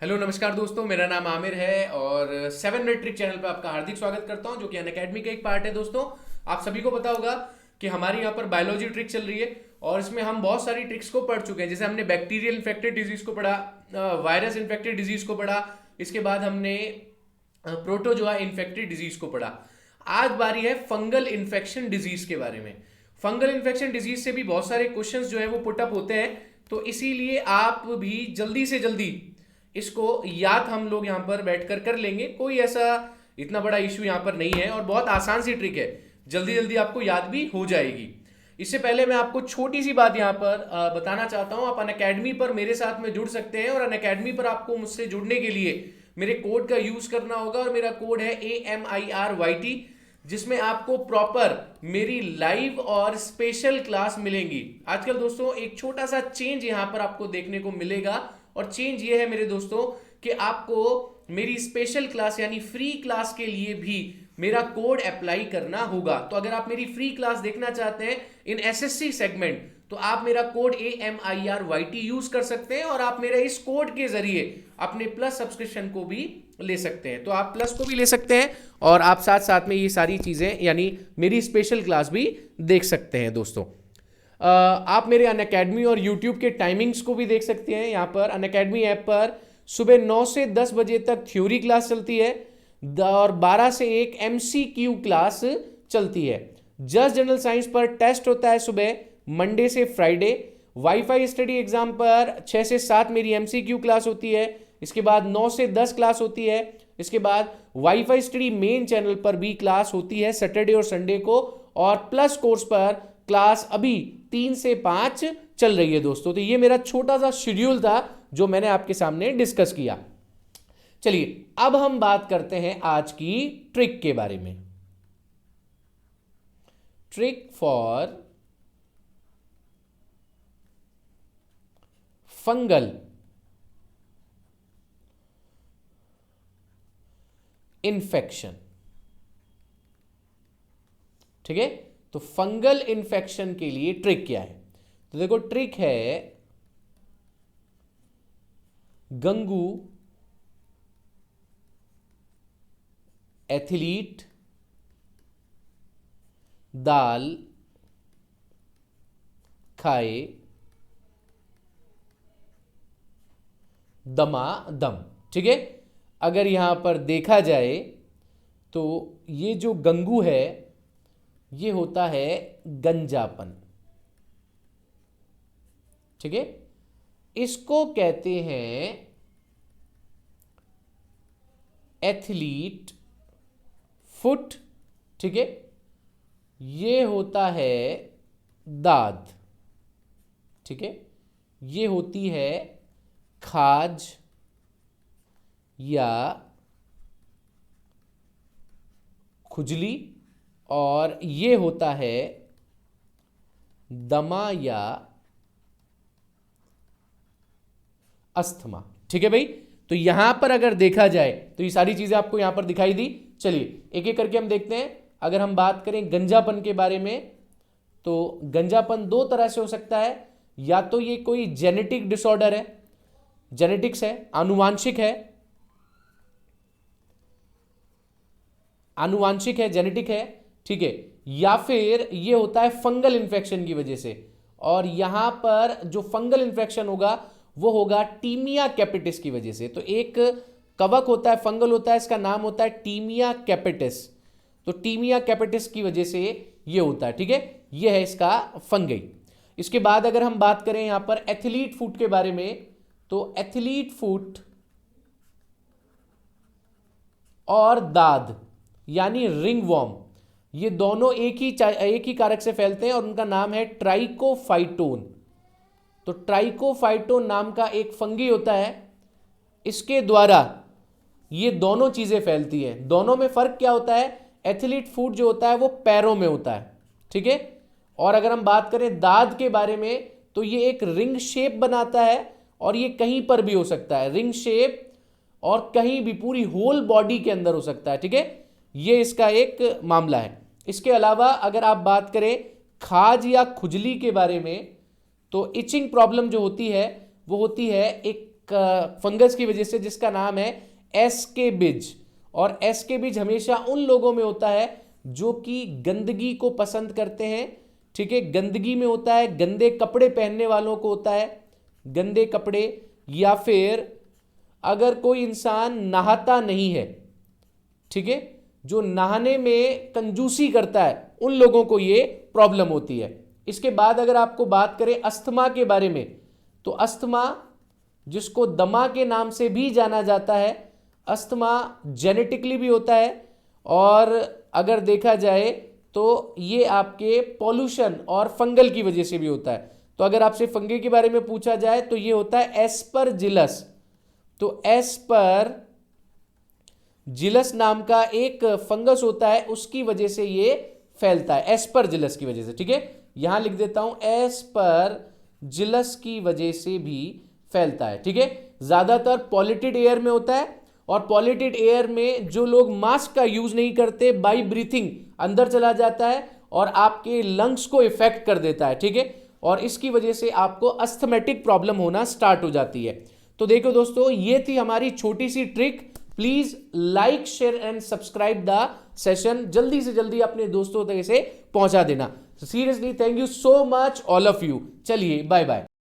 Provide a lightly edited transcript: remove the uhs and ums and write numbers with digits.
Hello नमस्कार दोस्तों, मेरा नाम आमिर है और 7 मिनट ट्रिक चैनल पर आपका हार्दिक स्वागत करता हूं, जो कि अनअकैडमी का एक पार्ट है। दोस्तों, आप सभी को पता होगा कि हमारी यहाँ पर बायोलॉजी ट्रिक चल रही है और इसमें हम बहुत सारी ट्रिक्स को पढ़ चुके हैं। जैसे हमने बैक्टीरियल इन्फेक्टेड डिजीज को पढ़ा, वायरस इन्फेक्टेड डिजीज को पढ़ा, इसके बाद हमने प्रोटोजोआ इन्फेक्टेड डिजीज को पढ़ा। आज बारी है फंगल इन्फेक्शन डिजीज के बारे में। फंगल इन्फेक्शन डिजीज से भी बहुत सारे क्वेश्चंस जो है वो पुटअप होते हैं, तो इसीलिए आप भी जल्दी से जल्दी इसको याद हम लोग यहां पर बैठकर कर लेंगे। कोई ऐसा इतना बड़ा इशू यहां पर नहीं है और बहुत आसान सी ट्रिक है, जल्दी जल्दी आपको याद भी हो जाएगी। इससे पहले मैं आपको छोटी सी बात यहां पर बताना चाहता हूं। आप अनअकैडमी पर मेरे साथ में जुड़ सकते हैं और अनअकैडमी पर आपको मुझसे जुड़ने के लिए मेरे कोड का यूज करना होगा और मेरा कोड है AMIRYT, जिसमें आपको प्रॉपर मेरी लाइव और स्पेशल क्लास मिलेंगी। आजकल दोस्तों एक छोटा सा चेंज यहां पर आपको देखने को मिलेगा और चेंज ये है मेरे दोस्तों कि आपको मेरी स्पेशल क्लास यानी फ्री क्लास के लिए भी मेरा कोड अप्लाई करना होगा। तो अगर आप मेरी फ्री क्लास देखना चाहते हैं इन एसएससी सेगमेंट, तो आप मेरा कोड AMIRYT यूज कर सकते हैं और आप मेरे इस कोड के जरिए अपने प्लस सब्सक्रिप्शन को भी ले सकते हैं। तो आप प्लस को भी ले सकते हैं और आप साथ साथ में ये सारी चीजें यानी मेरी स्पेशल क्लास भी देख सकते हैं। दोस्तों, आप मेरे अनअकैडमी और यूट्यूब के टाइमिंग्स को भी देख सकते हैं। यहाँ पर अनअकैडमी ऐप पर सुबह 9 से 10 बजे तक थ्योरी क्लास चलती है और 12 से 1 MCQ क्लास चलती है। जस्ट जनरल साइंस पर टेस्ट होता है सुबह मंडे से फ्राइडे। वाईफाई स्टडी एग्जाम पर 6 से 7 मेरी MCQ क्लास होती है। इसके बाद 9 से 10 क्लास होती है। इसके बाद वाईफाई स्टडी मेन चैनल पर भी क्लास होती है सैटरडे और संडे को, और प्लस कोर्स पर क्लास अभी 3 से 5 चल रही है। दोस्तों, तो ये मेरा छोटा सा शेड्यूल था जो मैंने आपके सामने डिस्कस किया। चलिए अब हम बात करते हैं आज की ट्रिक के बारे में। Trick for fungal infection. ठीक है, तो फंगल इन्फेक्शन के लिए ट्रिक क्या है? तो देखो, ट्रिक है गंगू एथलीट दाल खाए दमादम। ठीक है, अगर यहां पर देखा जाए तो ये जो गंगू है ये होता है गंजापन। ठीक है, इसको कहते हैं एथलीट फुट। ठीक है, ये होता है दाद। ठीक है, ये होती है खाज या खुजली, और ये होता है दमा या अस्थमा। ठीक है भाई, तो यहां पर अगर देखा जाए तो ये सारी चीजें आपको यहां पर दिखाई दी। चलिए एक एक करके हम देखते हैं। अगर हम बात करें गंजापन के बारे में, तो गंजापन दो तरह से हो सकता है। या तो ये कोई जेनेटिक डिसऑर्डर है, जेनेटिक्स है, आनुवांशिक है, आनुवांशिक है, जेनेटिक है। ठीक है, या फिर ये होता है फंगल इन्फेक्शन की वजह से, और यहां पर जो फंगल इन्फेक्शन होगा वो होगा टीमिया कैपिटिस की वजह से। तो एक कवक होता है, फंगल होता है, इसका नाम होता है टीमिया कैपिटिस। तो टीमिया कैपिटिस की वजह से ये होता है। ठीक है, ये है इसका फंगई। इसके बाद अगर हम बात करें यहां पर एथलीट फुट के बारे में, तो एथलीट फुट और दाद यानी रिंग वॉर्म, ये दोनों एक ही कारक से फैलते हैं और उनका नाम है ट्राइकोफाइटोन। तो ट्राइकोफाइटोन नाम का एक फंगी होता है, इसके द्वारा ये दोनों चीजें फैलती हैं। दोनों में फर्क क्या होता है? एथलीट फुट जो होता है वो पैरों में होता है। ठीक है, और अगर हम बात करें दाद के बारे में, तो ये एक रिंग शेप बनाता है और ये कहीं पर भी हो सकता है, रिंग शेप, और कहीं भी पूरी होल बॉडी के अंदर हो सकता है। ठीक है, ये इसका एक मामला है। इसके अलावा अगर आप बात करें खाज या खुजली के बारे में, तो इचिंग प्रॉब्लम जो होती है वो होती है एक फंगस की वजह से जिसका नाम है एस्केबिज। और एस्केबिज हमेशा उन लोगों में होता है जो कि गंदगी को पसंद करते हैं, ठीक है, गंदगी में होता है, गंदे कपड़े पहनने वालों को होता है, गंदे कपड़े, या फिर अगर कोई इंसान नहाता नहीं है, ठीक है, जो नहाने में कंजूसी करता है, उन लोगों को ये प्रॉब्लम होती है। इसके बाद अगर आपको बात करें अस्थमा के बारे में, तो अस्थमा जिसको दमा के नाम से भी जाना जाता है, अस्थमा जेनेटिकली भी होता है, और अगर देखा जाए तो ये आपके पॉल्यूशन और फंगल की वजह से भी होता है। तो अगर आपसे फंगे के बारे में पूछा जाए तो ये होता है एस्परजिलस। तो एस्परजिलस नाम का एक फंगस होता है, उसकी वजह से ये फैलता है, एस्परजिलस की वजह से, ठीक है, यहां लिख देता हूं, एस्परजिलस की वजह से भी फैलता है, ठीक है। ज्यादातर पॉल्यूटेड एयर में होता है, और पॉल्यूटेड एयर में जो लोग मास्क का यूज नहीं करते, बाई ब्रीथिंग अंदर चला जाता है और आपके लंग्स को इफेक्ट कर देता है, ठीक है, और इसकी वजह से आपको अस्थमेटिक प्रॉब्लम होना स्टार्ट हो जाती है। तो देखो दोस्तों, ये थी हमारी छोटी सी trick. Please like, share and subscribe the session. जल्दी से जल्दी अपने दोस्तों तक इसे पहुंचा देना। Seriously thank you so much all of you. चलिए बाय बाय।